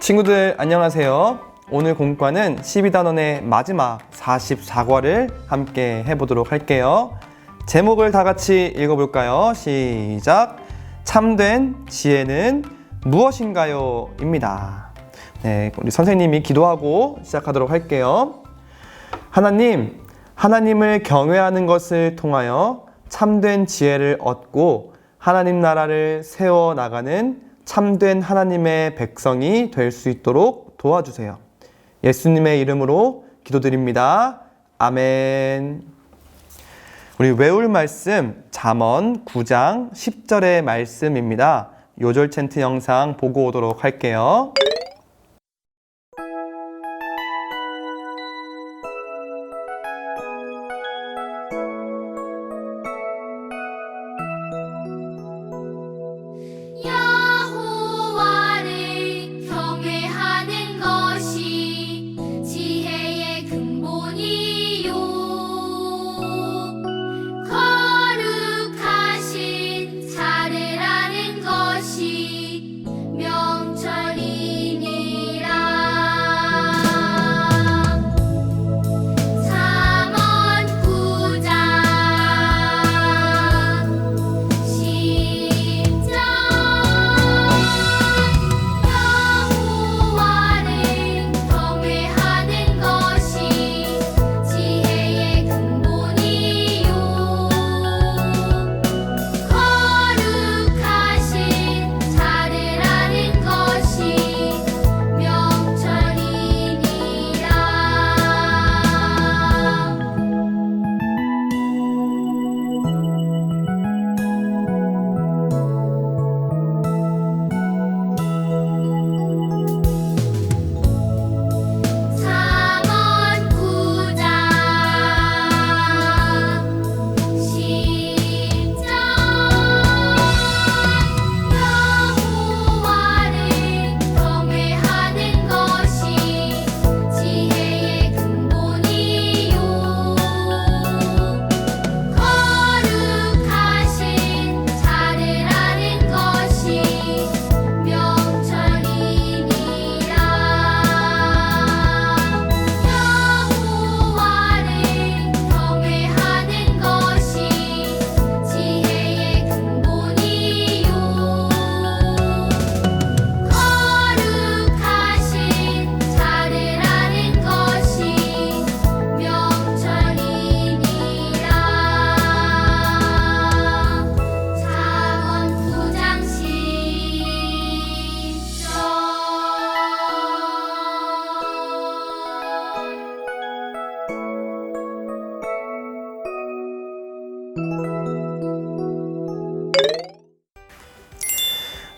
친구들 안녕하세요. 오늘 공과는 12단원의 마지막 44과를 함께 해보도록 할게요. 제목을 다 같이 읽어볼까요? 시작! 참된 지혜는 무엇인가요? 입니다. 네, 우리 선생님이 기도하고 시작하도록 할게요. 하나님, 하나님을 경외하는 것을 통하여 참된 지혜를 얻고 하나님 나라를 세워나가는 참된 하나님의 백성이 될 수 있도록 도와주세요. 예수님의 이름으로 기도드립니다. 아멘. 우리 외울 말씀 잠언 9장 10절의 말씀입니다. 요절 챈트 영상 보고 오도록 할게요.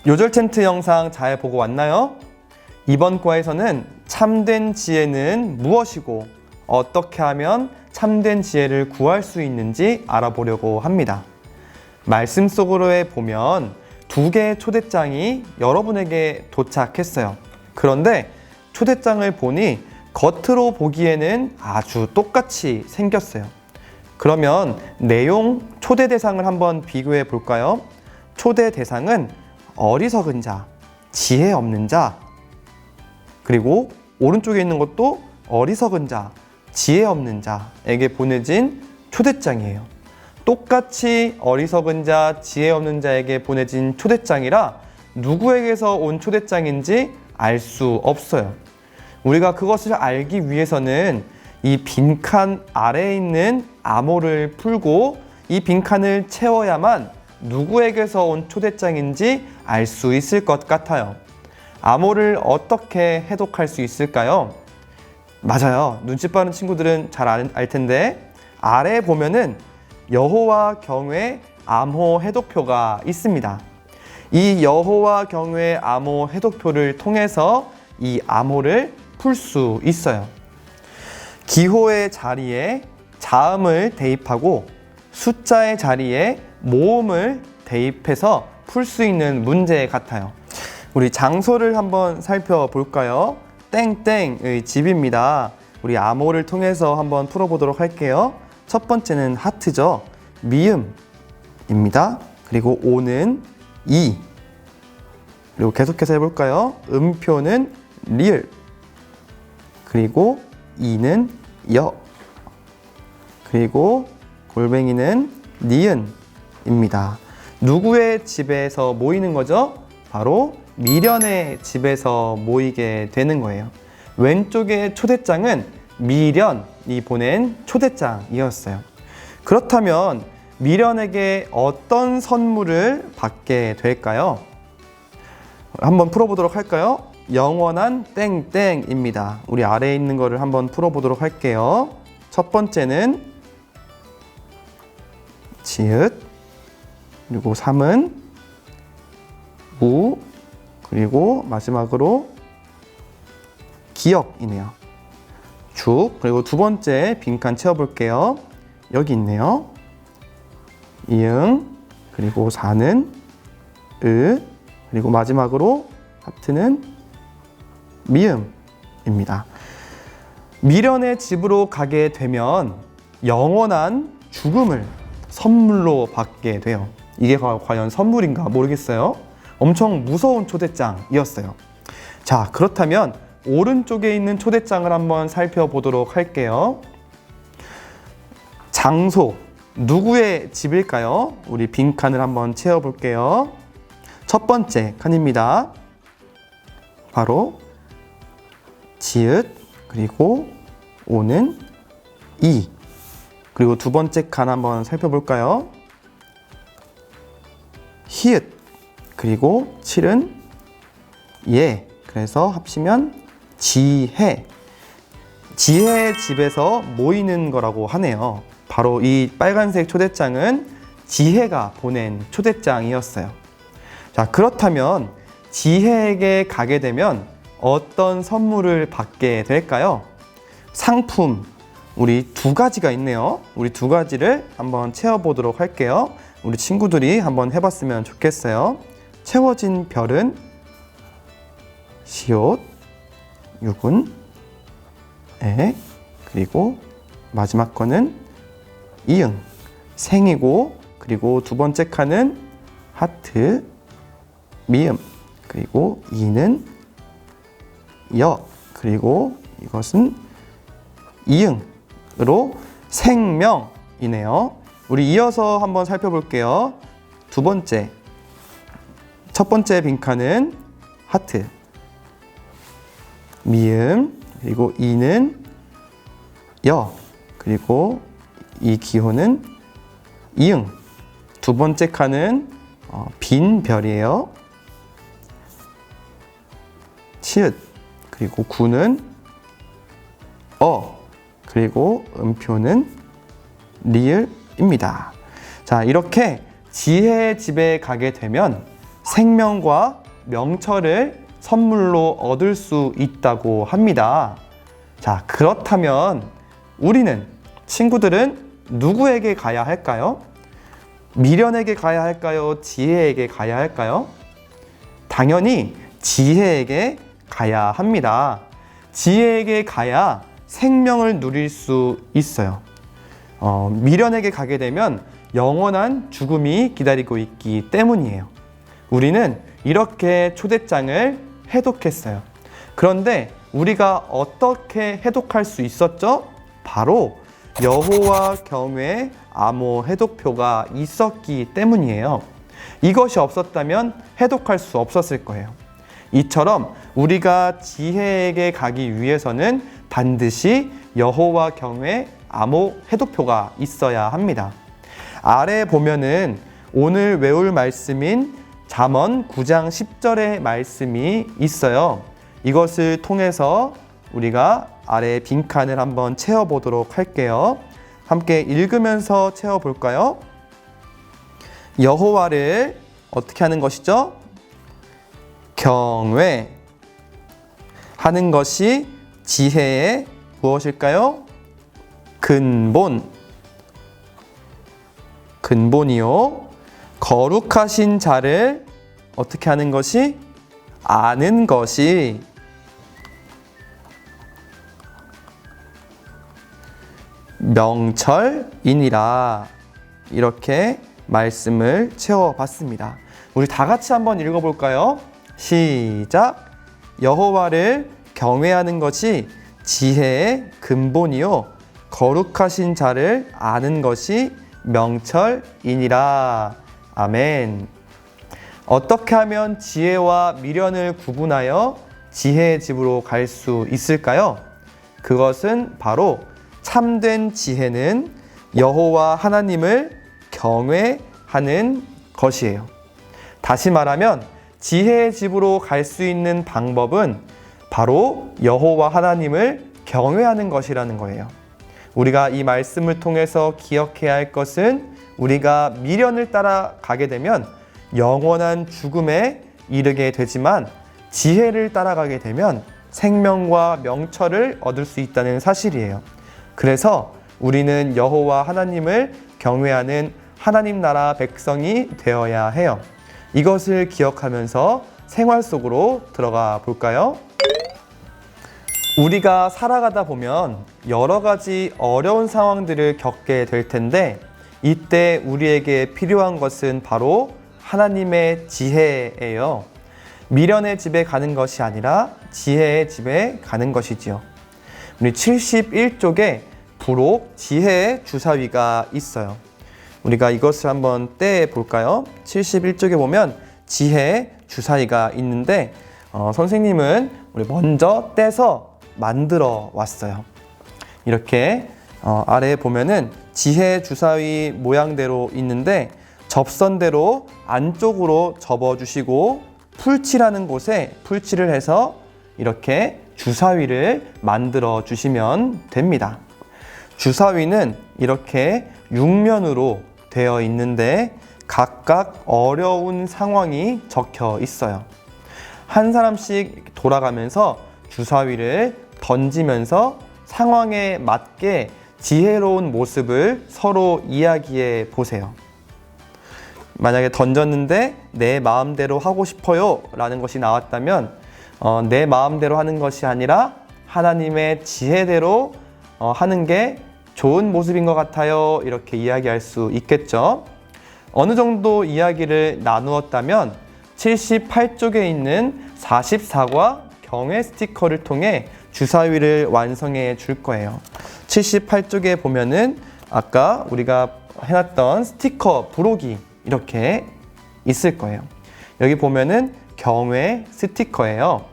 요절 챈트 영상 잘 보고 왔나요? 이번 과에서는 참된 지혜는 무엇이고 어떻게 하면 참된 지혜를 구할 수 있는지 알아보려고 합니다. 말씀 속으로 보면 두 개의 초대장이 여러분에게 도착했어요. 그런데 초대장을 보니 겉으로 보기에는 아주 똑같이 생겼어요. 그러면 내용, 초대 대상을 한번 비교해 볼까요? 초대 대상은 어리석은 자, 지혜 없는 자, 그리고 오른쪽에 있는 것도 어리석은 자, 지혜 없는 자에게 보내진 초대장이에요. 똑같이 어리석은 자, 지혜 없는 자에게 보내진 초대장이라 누구에게서 온 초대장인지 알 수 없어요. 우리가 그것을 알기 위해서는 이 빈칸 아래에 있는 암호를 풀고 이 빈칸을 채워야만 누구에게서 온 초대장인지 알 수 있을 것 같아요. 암호를 어떻게 해독할 수 있을까요? 맞아요. 눈치 빠른 친구들은 잘 알 텐데 아래에 보면은 여호와 경외 암호 해독표가 있습니다. 이 여호와 경외 암호 해독표를 통해서 이 암호를 풀 수 있어요. 기호의 자리에 자음을 대입하고 숫자의 자리에 모음을 대입해서 풀 수 있는 문제 같아요. 우리 장소를 한번 살펴볼까요? 땡땡의 집입니다. 우리 암호를 통해서 한번 풀어보도록 할게요. 첫 번째는 하트죠. 미음입니다. 그리고 오는 이. 그리고 계속해서 해볼까요? 음표는 리을, 그리고 이는 여, 그리고 골뱅이는 니은입니다. 누구의 집에서 모이는 거죠? 바로 미련의 집에서 모이게 되는 거예요. 왼쪽의 초대장은 미련이 보낸 초대장이었어요. 그렇다면 미련에게 어떤 선물을 받게 될까요? 한번 풀어보도록 할까요? 영원한 땡땡입니다. 우리 아래에 있는 거를 한번 풀어보도록 할게요. 첫 번째는 지읒, 그리고 3은 우, 그리고 마지막으로 기억이네요. 죽, 그리고 두 번째 빈칸 채워볼게요. 여기 있네요. 이응, 그리고 4는 으, 그리고 마지막으로 하트는 미음입니다. 미련의 집으로 가게 되면 영원한 죽음을 선물로 받게 돼요. 이게 과연 선물인가 모르겠어요. 엄청 무서운 초대장이었어요. 자, 그렇다면 오른쪽에 있는 초대장을 한번 살펴보도록 할게요. 장소, 누구의 집일까요? 우리 빈칸을 한번 채워볼게요. 첫 번째 칸입니다. 바로 지읒, 그리고 오는 이, 그리고 두 번째 칸 한번 살펴볼까요? 히읗, 그리고 7은 예, 그래서 합치면 지혜, 지혜의 집에서 모이는 거라고 하네요. 바로 이 빨간색 초대장은 지혜가 보낸 초대장이었어요. 자, 그렇다면 지혜에게 가게 되면 어떤 선물을 받게 될까요? 상품, 우리 두 가지가 있네요. 우리 두 가지를 한번 채워보도록 할게요. 우리 친구들이 한번 해봤으면 좋겠어요. 채워진 별은 시옷, 육은 에, 그리고 마지막 거는 이응, 생이고, 그리고 두 번째 칸은 하트, 미음, 그리고 이는 여, 그리고 이것은 이응으로 생명이네요. 우리 이어서 한번 살펴볼게요. 두 번째, 첫 번째 빈칸은 하트, 미음, 그리고 이는 여, 그리고 이 기호는 이응. 두 번째 칸은 빈 별이에요. 치읓, 그리고 구는 그리고 음표는 리을입니다. 자, 이렇게 지혜의 집에 가게 되면 생명과 명철을 선물로 얻을 수 있다고 합니다. 자, 그렇다면 우리는, 친구들은 누구에게 가야 할까요? 미련에게 가야 할까요? 지혜에게 가야 할까요? 당연히 지혜에게 가야 합니다. 지혜에게 가야 생명을 누릴 수 있어요. 미련에게 가게 되면 영원한 죽음이 기다리고 있기 때문이에요. 우리는 이렇게 초대장을 해독했어요. 그런데 우리가 어떻게 해독할 수 있었죠? 바로 여호와 경외 암호 해독표가 있었기 때문이에요. 이것이 없었다면 해독할 수 없었을 거예요. 이처럼 우리가 지혜에게 가기 위해서는 반드시 여호와 경외 암호 해독표가 있어야 합니다. 아래 보면은 오늘 외울 말씀인 잠언 9장 10절의 말씀이 있어요. 이것을 통해서 우리가 아래 빈칸을 한번 채워보도록 할게요. 함께 읽으면서 채워볼까요? 여호와를 어떻게 하는 것이죠? 경외하는 것이 지혜의 무엇일까요? 근본이요. 거룩하신 자를 어떻게 하는 것이? 아는 것이 명철이니라. 이렇게 말씀을 채워봤습니다. 우리 다 같이 한번 읽어볼까요? 시작! 여호와를 경외하는 것이 지혜의 근본이요 거룩하신 자를 아는 것이 명철이니라. 아멘. 어떻게 하면 지혜와 미련을 구분하여 지혜의 집으로 갈 수 있을까요? 그것은 바로 참된 지혜는 여호와 하나님을 경외하는 것이에요. 다시 말하면 지혜의 집으로 갈 수 있는 방법은 바로 여호와 하나님을 경외하는 것이라는 거예요. 우리가 이 말씀을 통해서 기억해야 할 것은 우리가 미련을 따라가게 되면 영원한 죽음에 이르게 되지만 지혜를 따라가게 되면 생명과 명철을 얻을 수 있다는 사실이에요. 그래서 우리는 여호와 하나님을 경외하는 하나님 나라 백성이 되어야 해요. 이것을 기억하면서 생활 속으로 들어가 볼까요? 우리가 살아가다 보면 여러 가지 어려운 상황들을 겪게 될 텐데 이때 우리에게 필요한 것은 바로 하나님의 지혜예요. 미련의 집에 가는 것이 아니라 지혜의 집에 가는 것이지요. 우리 71쪽에 부록 지혜의 주사위가 있어요. 우리가 이것을 한번 떼 볼까요? 71쪽에 보면 지혜의 주사위가 있는데 선생님은 우리 먼저 떼서 만들어 왔어요. 이렇게 아래에 보면은 지혜 주사위 모양대로 있는데 접선대로 안쪽으로 접어주시고 풀칠하는 곳에 풀칠을 해서 이렇게 주사위를 만들어 주시면 됩니다. 주사위는 이렇게 6면으로 되어 있는데 각각 어려운 상황이 적혀 있어요. 한 사람씩 돌아가면서 주사위를 던지면서 상황에 맞게 지혜로운 모습을 서로 이야기해 보세요. 만약에 던졌는데 내 마음대로 하고 싶어요 라는 것이 나왔다면 내 마음대로 하는 것이 아니라 하나님의 지혜대로 하는 게 좋은 모습인 것 같아요. 이렇게 이야기할 수 있겠죠. 어느 정도 이야기를 나누었다면 78쪽에 있는 44과 경외 스티커를 통해 주사위를 완성해 줄 거예요. 78쪽에 보면은 아까 우리가 해놨던 스티커 부록이 이렇게 있을 거예요. 여기 보면은 경외 스티커예요.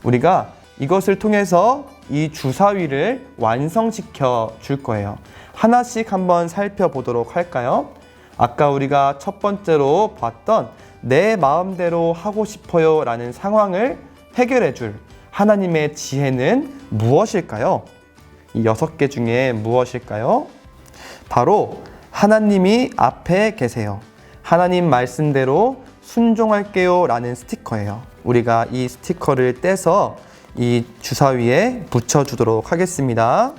우리가 이것을 통해서 이 주사위를 완성시켜 줄 거예요. 하나씩 한번 살펴보도록 할까요? 아까 우리가 첫 번째로 봤던 내 마음대로 하고 싶어요 라는 상황을 해결해 줄 하나님의 지혜는 무엇일까요? 이 6개 중에 무엇일까요? 바로 하나님이 앞에 계세요. 하나님 말씀대로 순종할게요 라는 스티커예요. 우리가 이 스티커를 떼서 이 주사위에 붙여주도록 하겠습니다.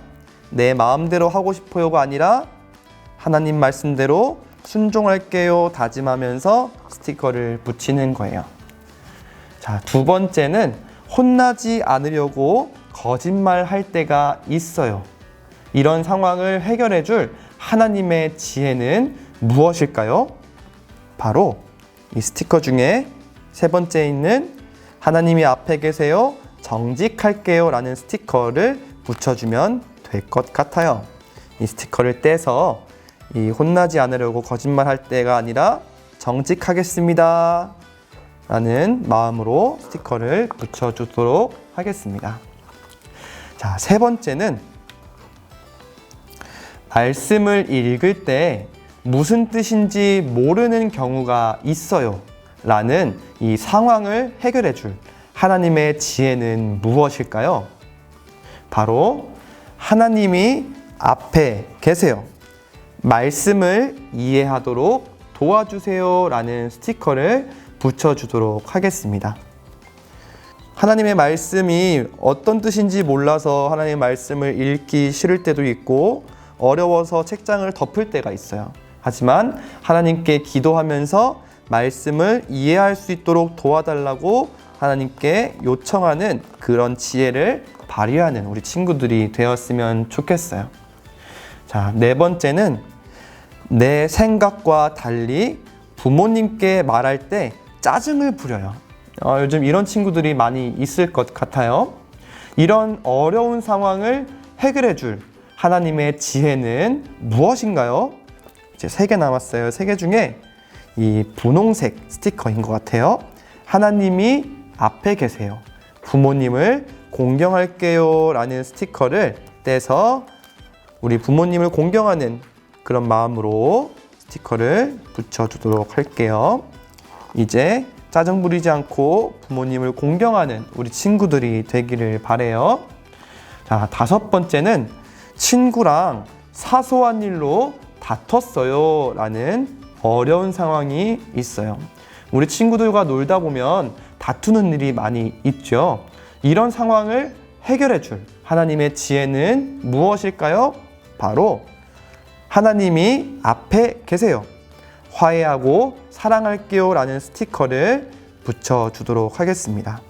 내 마음대로 하고 싶어요가 아니라 하나님 말씀대로 순종할게요 다짐하면서 스티커를 붙이는 거예요. 자, 두 번째는 혼나지 않으려고 거짓말할 때가 있어요. 이런 상황을 해결해 줄 하나님의 지혜는 무엇일까요? 바로 이 스티커 중에 세 번째에 있는 하나님이 앞에 계세요, 정직할게요 라는 스티커를 붙여주면 될 것 같아요. 이 스티커를 떼서 이 혼나지 않으려고 거짓말할 때가 아니라 정직하겠습니다 라는 마음으로 스티커를 붙여주도록 하겠습니다. 자, 세 번째는 말씀을 읽을 때 무슨 뜻인지 모르는 경우가 있어요 라는 이 상황을 해결해 줄 하나님의 지혜는 무엇일까요? 바로 하나님이 앞에 계세요. 말씀을 이해하도록 도와주세요 라는 스티커를 붙여주도록 하겠습니다. 하나님의 말씀이 어떤 뜻인지 몰라서 하나님의 말씀을 읽기 싫을 때도 있고 어려워서 책장을 덮을 때가 있어요. 하지만 하나님께 기도하면서 말씀을 이해할 수 있도록 도와달라고 하나님께 요청하는 그런 지혜를 발휘하는 우리 친구들이 되었으면 좋겠어요. 자, 네 번째는 내 생각과 달리 부모님께 말할 때 짜증을 부려요. 요즘 이런 친구들이 많이 있을 것 같아요. 이런 어려운 상황을 해결해 줄 하나님의 지혜는 무엇인가요? 이제 3개 남았어요. 3개 중에 이 분홍색 스티커인 것 같아요. 하나님이 앞에 계세요. 부모님을 공경할게요 라는 스티커를 떼서 우리 부모님을 공경하는 그런 마음으로 스티커를 붙여주도록 할게요. 이제 짜증 부리지 않고 부모님을 공경하는 우리 친구들이 되기를 바래요. 자, 5번째는 친구랑 사소한 일로 다퉜어요 라는 어려운 상황이 있어요. 우리 친구들과 놀다 보면 다투는 일이 많이 있죠. 이런 상황을 해결해 줄 하나님의 지혜는 무엇일까요? 바로 하나님이 앞에 계세요. 화해하고 사랑할게요 라는 스티커를 붙여주도록 하겠습니다.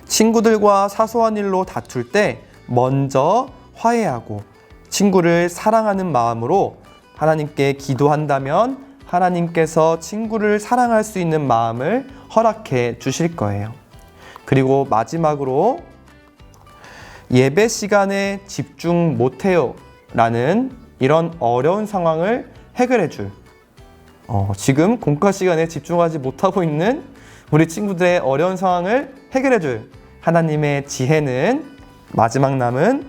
친구들과 사소한 일로 다툴 때 먼저 화해하고 친구를 사랑하는 마음으로 하나님께 기도한다면 하나님께서 친구를 사랑할 수 있는 마음을 허락해 주실 거예요. 그리고 마지막으로 예배 시간에 집중 못해요 라는 이런 어려운 상황을 해결해 줄 지금 공과 시간에 집중하지 못하고 있는 우리 친구들의 어려운 상황을 해결해 줄 하나님의 지혜는 마지막 남은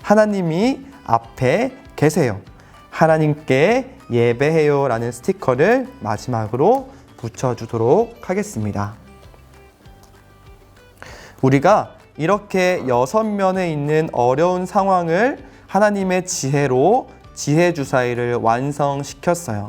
하나님이 앞에 계세요. 하나님께 예배해요 라는 스티커를 마지막으로 붙여주도록 하겠습니다. 우리가 이렇게 6면에 있는 어려운 상황을 하나님의 지혜로 지혜주사위를 완성시켰어요.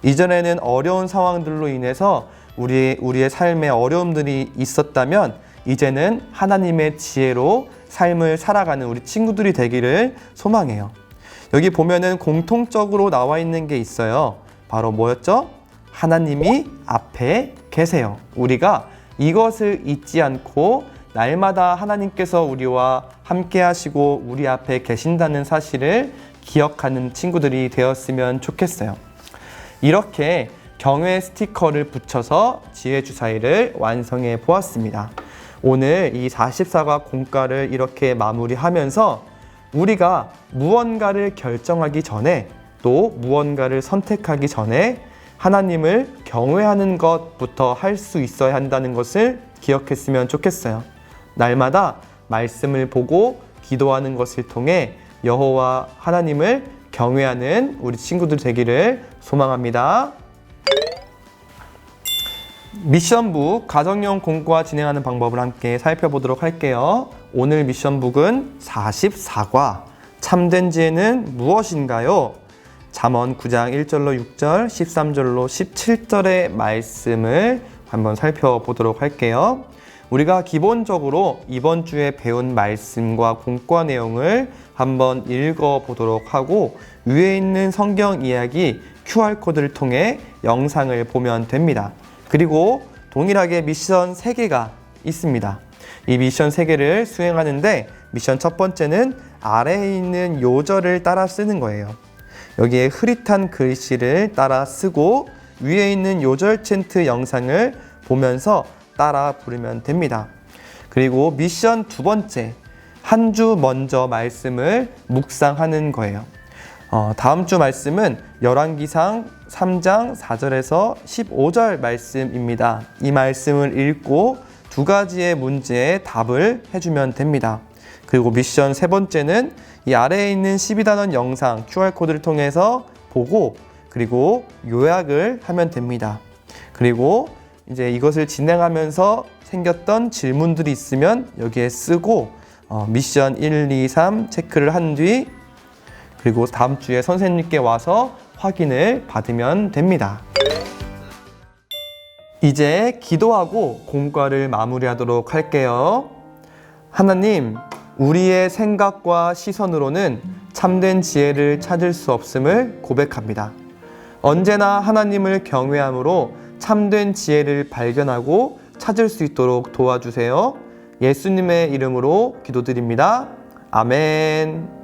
이전에는 어려운 상황들로 인해서 우리의 삶에 어려움들이 있었다면 이제는 하나님의 지혜로 삶을 살아가는 우리 친구들이 되기를 소망해요. 여기 보면은 공통적으로 나와 있는 게 있어요. 바로 뭐였죠? 하나님이 앞에 계세요. 우리가 이것을 잊지 않고 날마다 하나님께서 우리와 함께 하시고 우리 앞에 계신다는 사실을 기억하는 친구들이 되었으면 좋겠어요. 이렇게 경외 스티커를 붙여서 지혜주사위를 완성해 보았습니다. 오늘 이 44과 공과를 이렇게 마무리하면서 우리가 무언가를 결정하기 전에 또 무언가를 선택하기 전에 하나님을 경외하는 것부터 할 수 있어야 한다는 것을 기억했으면 좋겠어요. 날마다 말씀을 보고 기도하는 것을 통해 여호와 하나님을 경외하는 우리 친구들 되기를 소망합니다. 미션북 가정용 공과 진행하는 방법을 함께 살펴보도록 할게요. 오늘 미션북은 44과 참된 지혜는 무엇인가요? 잠언 9장 1절로 6절, 13절로 17절의 말씀을 한번 살펴보도록 할게요. 우리가 기본적으로 이번 주에 배운 말씀과 공과 내용을 한번 읽어보도록 하고 위에 있는 성경 이야기 QR코드를 통해 영상을 보면 됩니다. 그리고 동일하게 미션 3개가 있습니다. 이 미션 3개를 수행하는데 미션 첫 번째는 아래에 있는 요절을 따라 쓰는 거예요. 여기에 흐릿한 글씨를 따라 쓰고 위에 있는 요절 챈트 영상을 보면서 따라 부르면 됩니다. 그리고 미션 두 번째, 한 주 먼저 말씀을 묵상하는 거예요. 다음 주 말씀은 열왕기상 3장 4절에서 15절 말씀입니다. 이 말씀을 읽고 2가지의 문제에 답을 해주면 됩니다. 그리고 미션 세 번째는 이 아래에 있는 12단원 영상 QR코드를 통해서 보고 그리고 요약을 하면 됩니다. 그리고 이제 이것을 진행하면서 생겼던 질문들이 있으면 여기에 쓰고 미션 1, 2, 3 체크를 한 뒤 그리고 다음 주에 선생님께 와서 확인을 받으면 됩니다. 이제 기도하고 공과를 마무리하도록 할게요. 하나님, 우리의 생각과 시선으로는 참된 지혜를 찾을 수 없음을 고백합니다. 언제나 하나님을 경외함으로 참된 지혜를 발견하고 찾을 수 있도록 도와주세요. 예수님의 이름으로 기도드립니다. 아멘.